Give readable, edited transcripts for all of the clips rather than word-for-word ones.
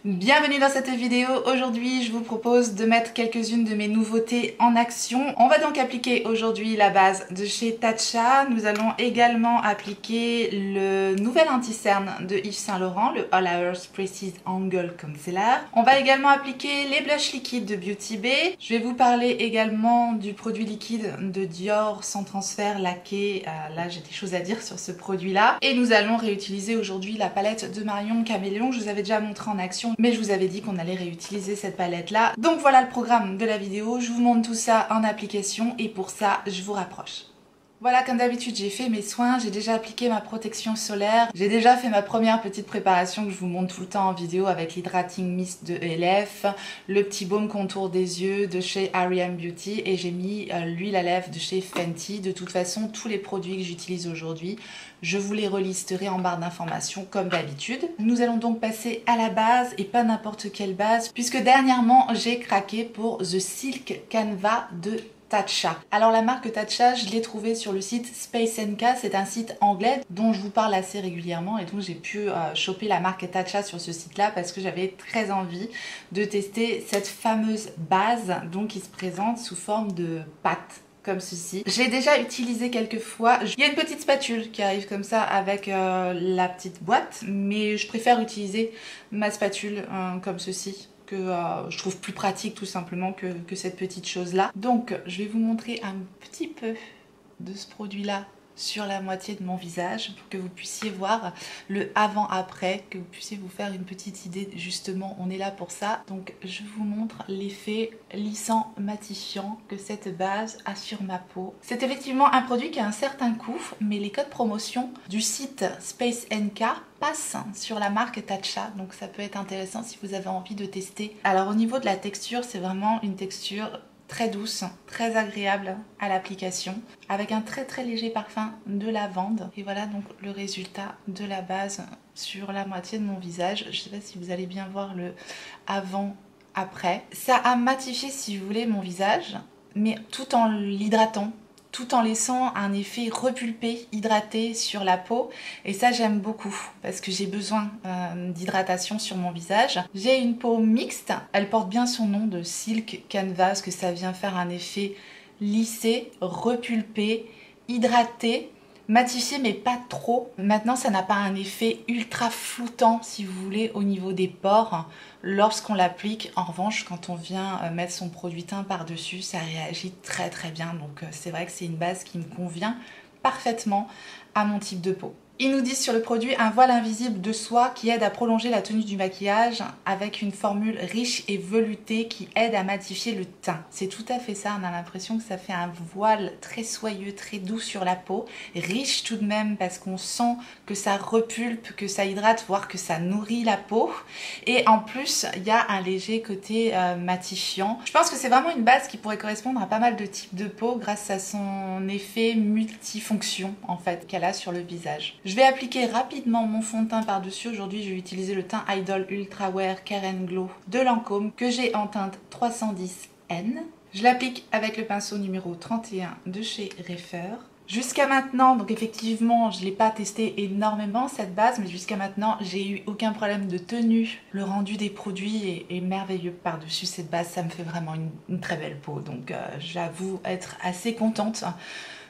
Bienvenue dans cette vidéo. Aujourd'hui je vous propose de mettre quelques-unes de mes nouveautés en action. On va donc appliquer aujourd'hui la base de chez Tatcha. Nous allons également appliquer le nouvel anti-cerne de Yves Saint Laurent, le All Hours Precise Angle Concealer. On va également appliquer les blushs liquides de Beauty Bay. Je vais vous parler également du produit liquide de Dior sans transfert laqué. Là j'ai des choses à dire sur ce produit là. Et nous allons réutiliser aujourd'hui la palette de Marion Caméléon. Je vous avais déjà montré en action, mais je vous avais dit qu'on allait réutiliser cette palette là. Donc voilà le programme de la vidéo, je vous montre tout ça en application et pour ça je vous rapproche. Voilà, comme d'habitude j'ai fait mes soins, j'ai déjà appliqué ma protection solaire, j'ai déjà fait ma première petite préparation que je vous montre tout le temps en vidéo avec l'hydrating mist de ELF, le petit baume contour des yeux de chez R.E.M. Beauty et j'ai mis l'huile à lèvres de chez Fenty. De toute façon tous les produits que j'utilise aujourd'hui, je vous les relisterai en barre d'informations comme d'habitude. Nous allons donc passer à la base et pas n'importe quelle base puisque dernièrement j'ai craqué pour The Silk Canva de Tatcha. Alors la marque Tatcha, je l'ai trouvée sur le site Space NK, c'est un site anglais dont je vous parle assez régulièrement et donc j'ai pu choper la marque Tatcha sur ce site là parce que j'avais très envie de tester cette fameuse base donc qui se présente sous forme de pâte comme ceci. Je l'ai déjà utilisé quelques fois. Il y a une petite spatule qui arrive comme ça avec la petite boîte, mais je préfère utiliser ma spatule comme ceci, que je trouve plus pratique tout simplement que cette petite chose là. Donc je vais vous montrer un petit peu de ce produit là sur la moitié de mon visage pour que vous puissiez voir le avant-après, que vous puissiez vous faire une petite idée. Justement on est là pour ça. Donc je vous montre l'effet lissant matifiant que cette base a sur ma peau. C'est effectivement un produit qui a un certain coût, mais les codes promotion du site Space NK passent sur la marque Tatcha, donc ça peut être intéressant si vous avez envie de tester. Alors au niveau de la texture, c'est vraiment une texture très douce, très agréable à l'application, avec un très léger parfum de lavande. Et voilà donc le résultat de la base sur la moitié de mon visage. Je ne sais pas si vous allez bien voir le avant-après. Ça a matifié, si vous voulez, mon visage, mais tout en l'hydratant, tout en laissant un effet repulpé, hydraté sur la peau. Et ça j'aime beaucoup parce que j'ai besoin d'hydratation sur mon visage. J'ai une peau mixte, elle porte bien son nom de Silk Canva parce que ça vient faire un effet lissé, repulpé, hydraté, matifié mais pas trop. Maintenant ça n'a pas un effet ultra floutant si vous voulez au niveau des pores lorsqu'on l'applique. En revanche quand on vient mettre son produit teint par dessus, ça réagit très bien. Donc c'est vrai que c'est une base qui me convient parfaitement à mon type de peau. Ils nous disent sur le produit un voile invisible de soie qui aide à prolonger la tenue du maquillage avec une formule riche et veloutée qui aide à matifier le teint. C'est tout à fait ça, on a l'impression que ça fait un voile très soyeux, très doux sur la peau, riche tout de même parce qu'on sent que ça repulpe, que ça hydrate, voire que ça nourrit la peau. Et en plus, il y a un léger côté matifiant. Je pense que c'est vraiment une base qui pourrait correspondre à pas mal de types de peau grâce à son effet multifonction en fait qu'elle a sur le visage. Je vais appliquer rapidement mon fond de teint par-dessus. Aujourd'hui, je vais utiliser le teint Idol Ultra Wear Care & Glow de Lancôme que j'ai en teinte 310N. Je l'applique avec le pinceau numéro 31 de chez Refer. Jusqu'à maintenant, donc effectivement, je ne l'ai pas testé énormément cette base, mais jusqu'à maintenant, j'ai eu aucun problème de tenue. Le rendu des produits est merveilleux par-dessus cette base. Ça me fait vraiment une très belle peau. Donc j'avoue être assez contente.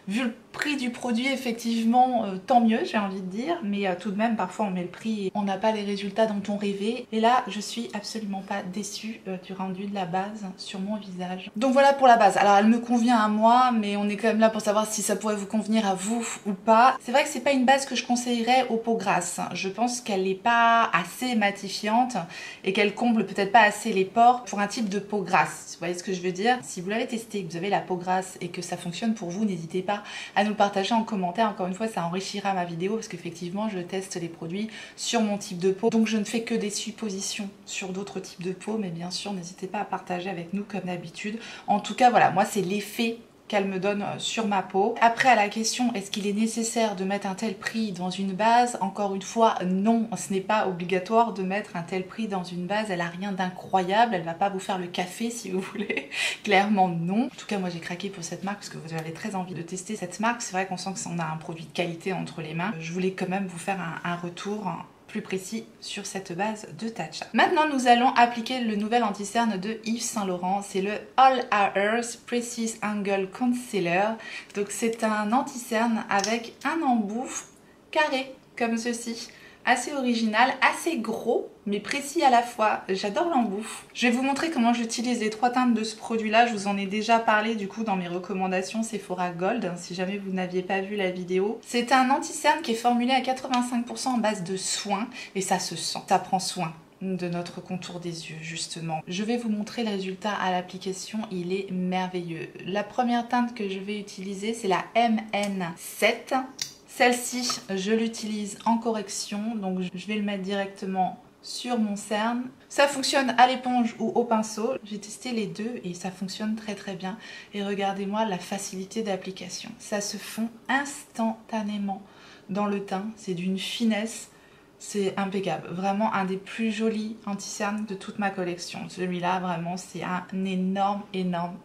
Vu le prix du produit, effectivement, tant mieux, j'ai envie de dire. Mais tout de même, parfois, on met le prix et on n'a pas les résultats dont on rêvait. Et là, je suis absolument pas déçue du rendu de la base sur mon visage. Donc voilà pour la base. Alors, elle me convient à moi, mais on est quand même là pour savoir si ça pourrait vous convenir à vous ou pas. C'est vrai que c'est pas une base que je conseillerais aux peaux grasses. Je pense qu'elle n'est pas assez matifiante et qu'elle comble peut-être pas assez les pores pour un type de peau grasse. Vous voyez ce que je veux dire? Si vous l'avez testé, que vous avez la peau grasse et que ça fonctionne pour vous, n'hésitez pas à nous le partager en commentaire. Encore une fois, ça enrichira ma vidéo parce qu'effectivement je teste les produits sur mon type de peau, donc je ne fais que des suppositions sur d'autres types de peau, mais bien sûr n'hésitez pas à partager avec nous comme d'habitude. En tout cas voilà, moi c'est l'effet qu'elle me donne sur ma peau. Après à la question est-ce qu'il est nécessaire de mettre un tel prix dans une base, encore une fois non, ce n'est pas obligatoire de mettre un tel prix dans une base, elle a rien d'incroyable, elle va pas vous faire le café si vous voulez, clairement non. En tout cas moi j'ai craqué pour cette marque parce que vous avez très envie de tester cette marque, c'est vrai qu'on sent qu'on a un produit de qualité entre les mains. Je voulais quand même vous faire un retour plus précis sur cette base de Tatcha. Maintenant, nous allons appliquer le nouvel anti-cerne de Yves Saint Laurent. C'est le All Hours Precise Angle Concealer. Donc c'est un anti-cerne avec un embout carré comme ceci. Assez original, assez gros, mais précis à la fois. J'adore l'embout. Je vais vous montrer comment j'utilise les 3 teintes de ce produit-là. Je vous en ai déjà parlé du coup dans mes recommandations Sephora Gold, si jamais vous n'aviez pas vu la vidéo. C'est un anti-cerne qui est formulé à 85% en base de soin, et ça se sent. Ça prend soin de notre contour des yeux justement. Je vais vous montrer le résultat à l'application, il est merveilleux. La première teinte que je vais utiliser, c'est la MN7. Celle-ci, je l'utilise en correction, donc je vais le mettre directement sur mon cerne. Ça fonctionne à l'éponge ou au pinceau. J'ai testé les deux et ça fonctionne très très bien. Et regardez-moi la facilité d'application. Ça se fond instantanément dans le teint. C'est d'une finesse. C'est impeccable. Vraiment un des plus jolis anti-cernes de toute ma collection. Celui-là, vraiment, c'est un énorme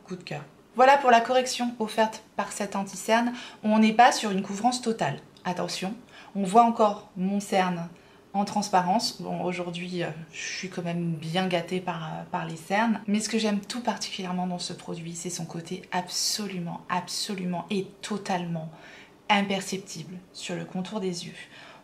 coup de cœur. Voilà pour la correction offerte par cet anti-cerne. On n'est pas sur une couvrance totale. Attention, on voit encore mon cerne en transparence. Bon, aujourd'hui, je suis quand même bien gâtée par les cernes. Mais ce que j'aime tout particulièrement dans ce produit, c'est son côté absolument et totalement imperceptible sur le contour des yeux.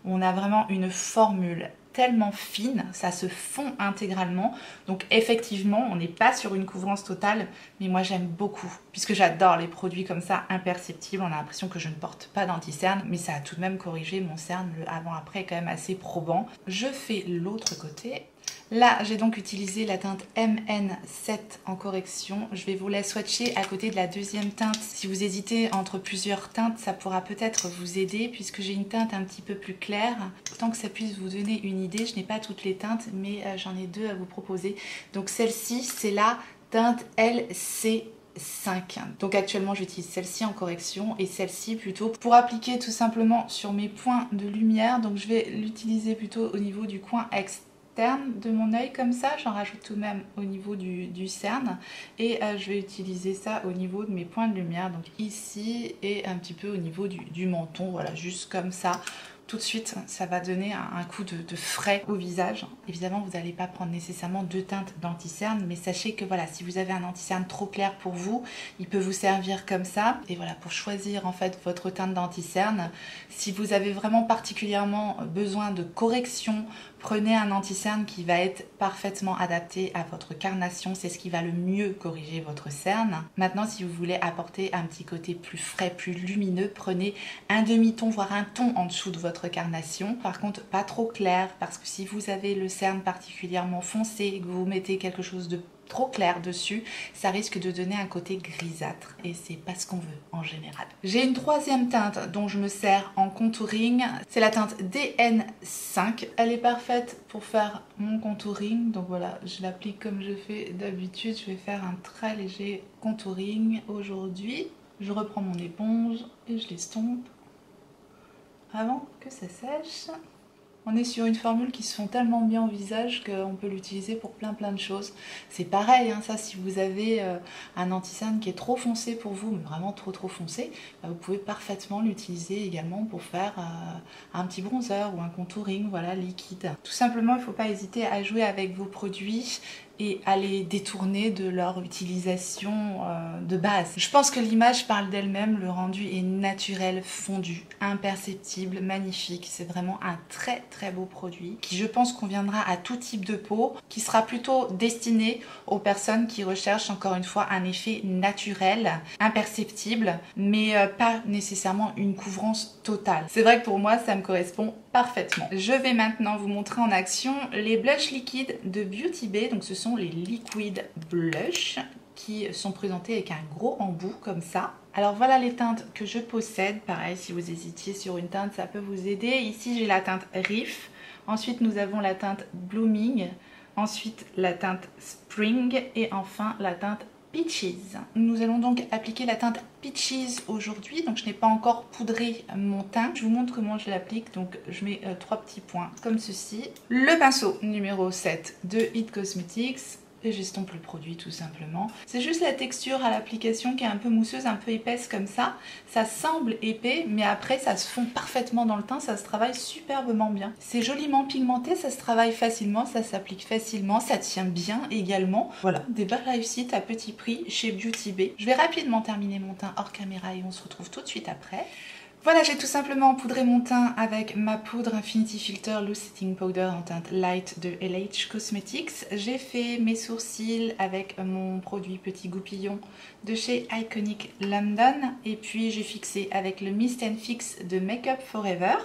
On a vraiment une formule tellement fine, ça se fond intégralement. Donc effectivement, on n'est pas sur une couvrance totale, mais moi j'aime beaucoup, puisque j'adore les produits comme ça, imperceptibles. On a l'impression que je ne porte pas d'anti-cerne, mais ça a tout de même corrigé mon cerne. Le avant-après est quand même assez probant. Je fais l'autre côté. Là, j'ai donc utilisé la teinte MN7 en correction. Je vais vous la swatcher à côté de la deuxième teinte. Si vous hésitez entre plusieurs teintes, ça pourra peut-être vous aider puisque j'ai une teinte un petit peu plus claire. Autant que ça puisse vous donner une idée, je n'ai pas toutes les teintes, mais j'en ai 2 à vous proposer. Donc celle-ci, c'est la teinte LC5. Donc actuellement j'utilise celle-ci en correction et celle-ci plutôt pour appliquer tout simplement sur mes points de lumière. Donc je vais l'utiliser plutôt au niveau du coin externe de mon œil comme ça, j'en rajoute tout de même au niveau du cerne et je vais utiliser ça au niveau de mes points de lumière, donc ici et un petit peu au niveau du menton, voilà, juste comme ça. Tout de suite, ça va donner un coup de frais au visage. Évidemment, vous n'allez pas prendre nécessairement 2 teintes d'anti-cerne, mais sachez que voilà, si vous avez un anti-cerne trop clair pour vous, il peut vous servir comme ça. Et voilà, pour choisir en fait votre teinte d'anti-cerne, si vous avez vraiment particulièrement besoin de correction, prenez un anti-cerne qui va être parfaitement adapté à votre carnation. C'est ce qui va le mieux corriger votre cerne. Maintenant, si vous voulez apporter un petit côté plus frais, plus lumineux, prenez un demi-ton, voire un ton en dessous de votre carnation. Par contre, pas trop clair, parce que si vous avez le cerne particulièrement foncé et que vous mettez quelque chose de trop clair dessus, ça risque de donner un côté grisâtre et c'est pas ce qu'on veut en général. J'ai une troisième teinte dont je me sers en contouring, c'est la teinte DN5. Elle est parfaite pour faire mon contouring, donc voilà, je l'applique comme je fais d'habitude. Je vais faire un très léger contouring aujourd'hui. Je reprends mon éponge et je l'estompe avant que ça sèche. On est sur une formule qui se fond tellement bien au visage qu'on peut l'utiliser pour plein de choses. C'est pareil, hein, ça, si vous avez un anti-cerne qui est trop foncé pour vous, mais vraiment trop foncé, bah, vous pouvez parfaitement l'utiliser également pour faire un petit bronzer ou un contouring, voilà, liquide. Tout simplement, il ne faut pas hésiter à jouer avec vos produits et à les détourner de leur utilisation de base. Je pense que l'image parle d'elle-même, le rendu est naturel, fondu, imperceptible, magnifique. C'est vraiment un très beau produit qui, je pense, conviendra à tout type de peau, qui sera plutôt destiné aux personnes qui recherchent encore une fois un effet naturel, imperceptible, mais pas nécessairement une couvrance totale. C'est vrai que pour moi, ça me correspond parfaitement. Je vais maintenant vous montrer en action les blushs liquides de Beauty Bay. Donc ce sont les Liquid Blush qui sont présentés avec un gros embout comme ça. Alors voilà les teintes que je possède. Pareil, si vous hésitiez sur une teinte, ça peut vous aider. Ici, j'ai la teinte Riff. Ensuite, nous avons la teinte Blooming. Ensuite, la teinte Spring. Et enfin, la teinte Peaches. Nous allons donc appliquer la teinte Peaches aujourd'hui. Donc, je n'ai pas encore poudré mon teint. Je vous montre comment je l'applique. Donc, je mets 3 petits points comme ceci. Le pinceau numéro 7 de It Cosmetics. et j'estompe le produit tout simplement. C'est juste la texture à l'application qui est un peu mousseuse, un peu épaisse comme ça. Ça semble épais, mais après ça se fond parfaitement dans le teint, ça se travaille superbement bien. C'est joliment pigmenté, ça se travaille facilement, ça s'applique facilement, ça tient bien également. Voilà, des belles réussites à petit prix chez Beauty Bay. Je vais rapidement terminer mon teint hors caméra et on se retrouve tout de suite après. Voilà, j'ai tout simplement poudré mon teint avec ma poudre Infinity Filter Loose Setting Powder en teinte light de LH Cosmetics. J'ai fait mes sourcils avec mon produit Petit Goupillon de chez Iconic London. Et puis j'ai fixé avec le Mist & Fix de Make Up For Ever.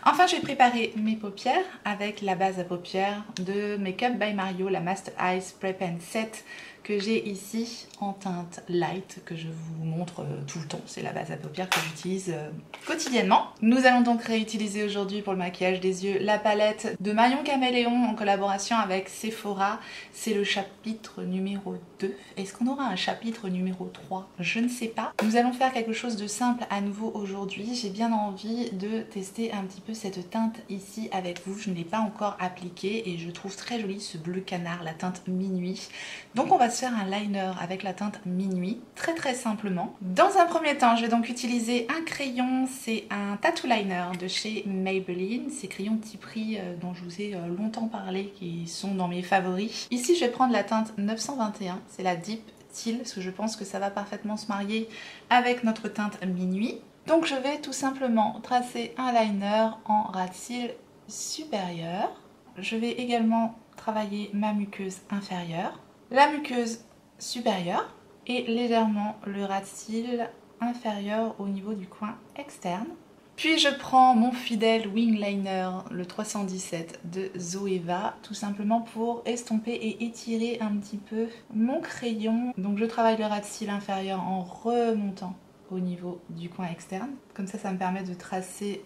Enfin, j'ai préparé mes paupières avec la base à paupières de Make Up by Mario, la Master Eyes Prep and Set, que j'ai ici en teinte light, que je vous montre tout le temps. C'est la base à paupières que j'utilise quotidiennement. Nous allons donc réutiliser aujourd'hui pour le maquillage des yeux la palette de Marion Caméléon en collaboration avec Sephora. C'est le chapitre numéro 2. Est-ce qu'on aura un chapitre numéro 3? Je ne sais pas. Nous allons faire quelque chose de simple à nouveau aujourd'hui. J'ai bien envie de tester un petit peu cette teinte ici avec vous. Je ne l'ai pas encore appliquée et je trouve très joli ce bleu canard, la teinte Minuit. Donc on va se faire un liner avec la teinte Minuit, très simplement. Dans un premier temps, je vais donc utiliser un crayon, c'est un tattoo liner de chez Maybelline, ces crayons petit prix dont je vous ai longtemps parlé, qui sont dans mes favoris. Ici, je vais prendre la teinte 921, c'est la Deep Teal, parce que je pense que ça va parfaitement se marier avec notre teinte Minuit. Donc je vais tout simplement tracer un liner en ras de cils supérieur. Je vais également travailler ma muqueuse inférieure, la muqueuse supérieure et légèrement le ras de cils inférieur au niveau du coin externe. Puis je prends mon fidèle wing liner, le 317 de Zoeva, tout simplement pour estomper et étirer un petit peu mon crayon. Donc je travaille le ras de cils inférieur en remontant au niveau du coin externe. Comme ça me permet de tracer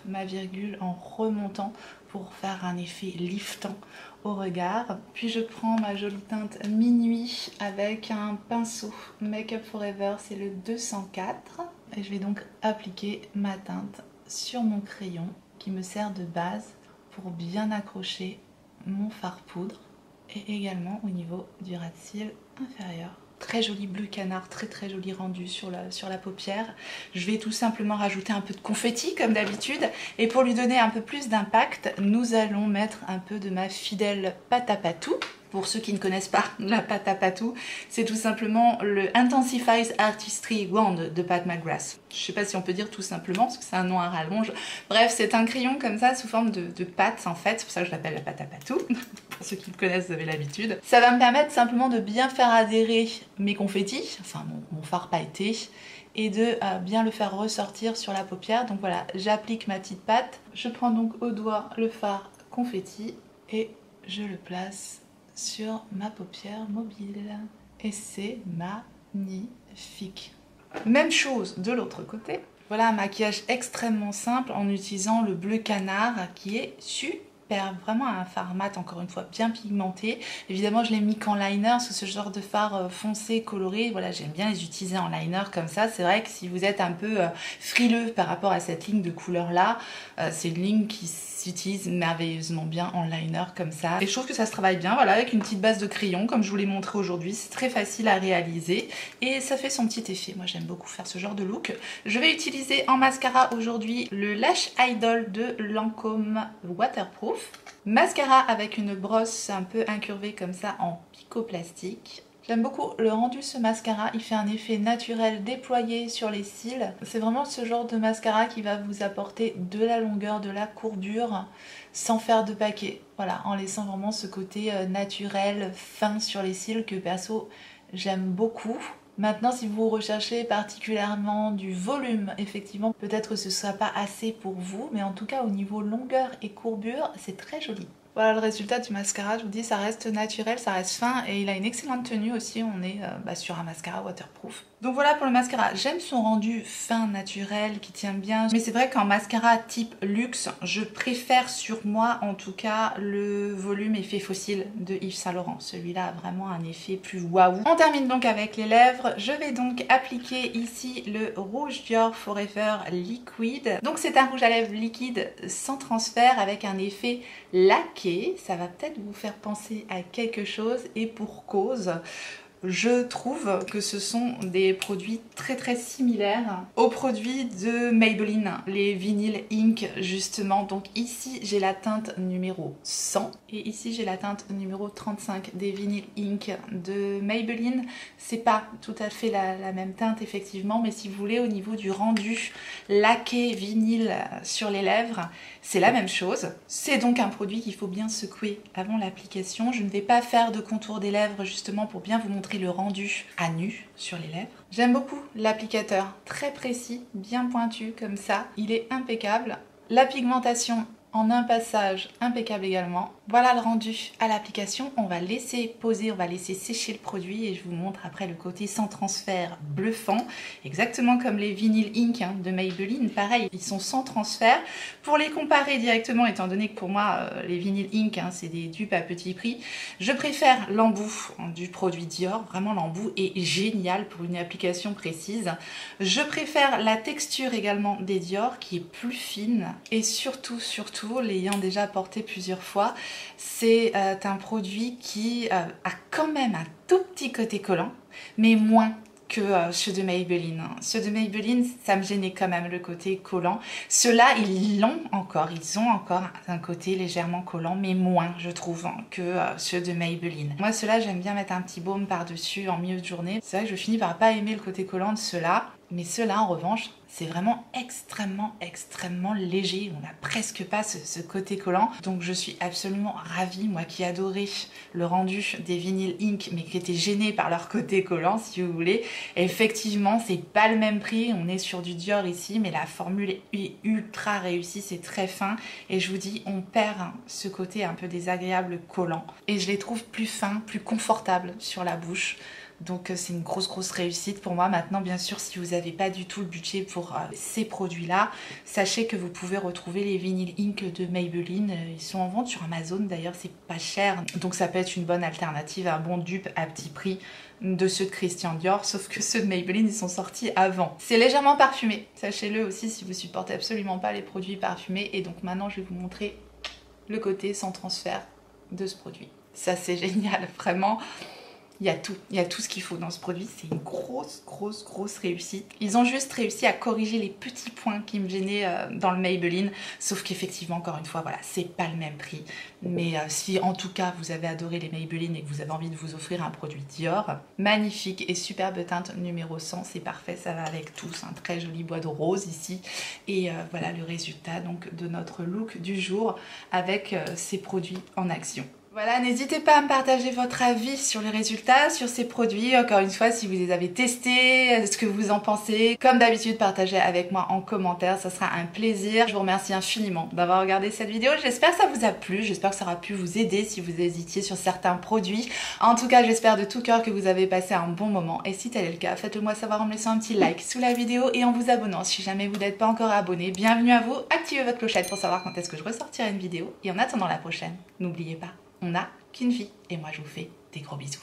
ma virgule en remontant pour faire un effet liftant au regard. Puis je prends ma jolie teinte Minuit avec un pinceau Make Up For Ever, c'est le 204. Et je vais donc appliquer ma teinte sur mon crayon qui me sert de base pour bien accrocher mon fard poudre et également au niveau du ras de cils inférieur. Très joli bleu canard, très joli rendu sur la paupière. Je vais tout simplement rajouter un peu de confetti comme d'habitude. Et pour lui donner un peu plus d'impact, nous allons mettre un peu de ma fidèle pâte à patou. Pour ceux qui ne connaissent pas la pâte à patou, c'est tout simplement le Intensifies Artistry Wand de Pat McGrath. Je ne sais pas si on peut dire tout simplement parce que c'est un nom à rallonge. Bref, c'est un crayon comme ça sous forme de pâte en fait. C'est pour ça que je l'appelle la pâte à patou. Pour ceux qui le connaissent, vous avez l'habitude. Ça va me permettre simplement de bien faire adhérer mes confettis, enfin mon fard pailleté, et de bien le faire ressortir sur la paupière. Donc voilà, j'applique ma petite pâte. Je prends donc au doigt le fard confetti et je le place sur ma paupière mobile. Et c'est magnifique. Même chose de l'autre côté. Voilà un maquillage extrêmement simple en utilisant le bleu canard qui est super, vraiment un fard mat encore une fois bien pigmenté. Évidemment je l'ai mis qu'en liner parce que ce genre de fard foncé coloré, voilà, j'aime bien les utiliser en liner comme ça. C'est vrai que si vous êtes un peu frileux par rapport à cette ligne de couleur là, c'est une ligne qui s'utilise merveilleusement bien en liner comme ça. Et je trouve que ça se travaille bien, voilà, avec une petite base de crayon comme je vous l'ai montré aujourd'hui. C'est très facile à réaliser et ça fait son petit effet. Moi j'aime beaucoup faire ce genre de look. Je vais utiliser en mascara aujourd'hui le Lash Idol de Lancôme Waterproof. Mascara avec une brosse un peu incurvée comme ça en picoplastique. J'aime beaucoup le rendu de ce mascara, il fait un effet naturel déployé sur les cils. C'est vraiment ce genre de mascara qui va vous apporter de la longueur, de la courbure, sans faire de paquet. Voilà, en laissant vraiment ce côté naturel, fin sur les cils que perso j'aime beaucoup. Maintenant, si vous recherchez particulièrement du volume, effectivement, peut-être que ce ne sera pas assez pour vous, mais en tout cas au niveau longueur et courbure, c'est très joli. Voilà le résultat du mascara, je vous dis, ça reste naturel, ça reste fin et il a une excellente tenue aussi. On est sur un mascara waterproof. Donc voilà pour le mascara, j'aime son rendu fin, naturel, qui tient bien. Mais c'est vrai qu'en mascara type luxe, je préfère sur moi en tout cas le volume effet fossile de Yves Saint Laurent. Celui-là a vraiment un effet plus waouh. On termine donc avec les lèvres. Je vais donc appliquer ici le rouge Dior Forever Liquid. Donc c'est un rouge à lèvres liquide sans transfert avec un effet laqué. Ça va peut-être vous faire penser à quelque chose et pour cause. Je trouve que ce sont des produits très similaires aux produits de Maybelline, les Vinyl Ink justement. Donc ici j'ai la teinte numéro 100 et ici j'ai la teinte numéro 35 des Vinyl Ink de Maybelline. C'est pas tout à fait la même teinte effectivement, mais si vous voulez au niveau du rendu laqué vinyle sur les lèvres, c'est la même chose. C'est donc un produit qu'il faut bien secouer avant l'application. Je ne vais pas faire de contour des lèvres justement pour bien vous montrer le rendu à nu sur les lèvres. J'aime beaucoup l'applicateur, très précis, bien pointu comme ça. Il est impeccable. La pigmentation en un passage, impeccable également. Voilà le rendu à l'application. On va laisser poser, on va laisser sécher le produit et je vous montre après le côté sans transfert bluffant. Exactement comme les Vinyl Ink de Maybelline. Pareil, ils sont sans transfert. Pour les comparer directement, étant donné que pour moi, les Vinyl Ink, c'est des dupes à petit prix, je préfère l'embout du produit Dior. Vraiment, l'embout est génial pour une application précise. Je préfère la texture également des Dior qui est plus fine et surtout, l'ayant déjà porté plusieurs fois, c'est un produit qui a quand même un tout petit côté collant, mais moins que ceux de Maybelline. Ceux de Maybelline, ça me gênait quand même le côté collant. Ceux-là, ils ont encore un côté légèrement collant, mais moins, je trouve, que ceux de Maybelline. Moi, ceux-là, j'aime bien mettre un petit baume par-dessus en milieu de journée. C'est vrai que je finis par pas aimer le côté collant de ceux-là. Mais ceux-là, en revanche, c'est vraiment extrêmement léger. On n'a presque pas ce côté collant. Donc je suis absolument ravie, moi qui adorais le rendu des Vinyl Ink, mais qui était gênée par leur côté collant, si vous voulez. Effectivement, c'est pas le même prix. On est sur du Dior ici, mais la formule est ultra réussie. C'est très fin. Et je vous dis, on perd ce côté un peu désagréable collant. Et je les trouve plus fins, plus confortables sur la bouche. Donc c'est une grosse réussite pour moi. Maintenant, bien sûr, si vous n'avez pas du tout le budget pour ces produits-là, sachez que vous pouvez retrouver les Vinyl Ink de Maybelline. Ils sont en vente sur Amazon, d'ailleurs c'est pas cher. Donc ça peut être une bonne alternative, un bon dupe à petit prix de ceux de Christian Dior, sauf que ceux de Maybelline, ils sont sortis avant. C'est légèrement parfumé, sachez-le aussi si vous supportez absolument pas les produits parfumés. Et donc maintenant, je vais vous montrer le côté sans transfert de ce produit. Ça, c'est génial, vraiment. Il y a tout ce qu'il faut dans ce produit, c'est une grosse réussite. Ils ont juste réussi à corriger les petits points qui me gênaient dans le Maybelline, sauf qu'effectivement, encore une fois, voilà, c'est pas le même prix. Mais si en tout cas vous avez adoré les Maybelline et que vous avez envie de vous offrir un produit Dior, magnifique et superbe teinte numéro 100, c'est parfait, ça va avec tous, un très joli bois de rose ici. Et voilà le résultat donc de notre look du jour avec ces produits en action. Voilà, n'hésitez pas à me partager votre avis sur les résultats, sur ces produits. Encore une fois, si vous les avez testés, ce que vous en pensez. Comme d'habitude, partagez avec moi en commentaire, ça sera un plaisir. Je vous remercie infiniment d'avoir regardé cette vidéo. J'espère que ça vous a plu, j'espère que ça aura pu vous aider si vous hésitiez sur certains produits. En tout cas, j'espère de tout cœur que vous avez passé un bon moment. Et si tel est le cas, faites-le moi savoir en me laissant un petit like sous la vidéo et en vous abonnant si jamais vous n'êtes pas encore abonné. Bienvenue à vous, activez votre clochette pour savoir quand est-ce que je ressortirai une vidéo. Et en attendant la prochaine, n'oubliez pas, on n'a qu'une vie. Et moi, je vous fais des gros bisous.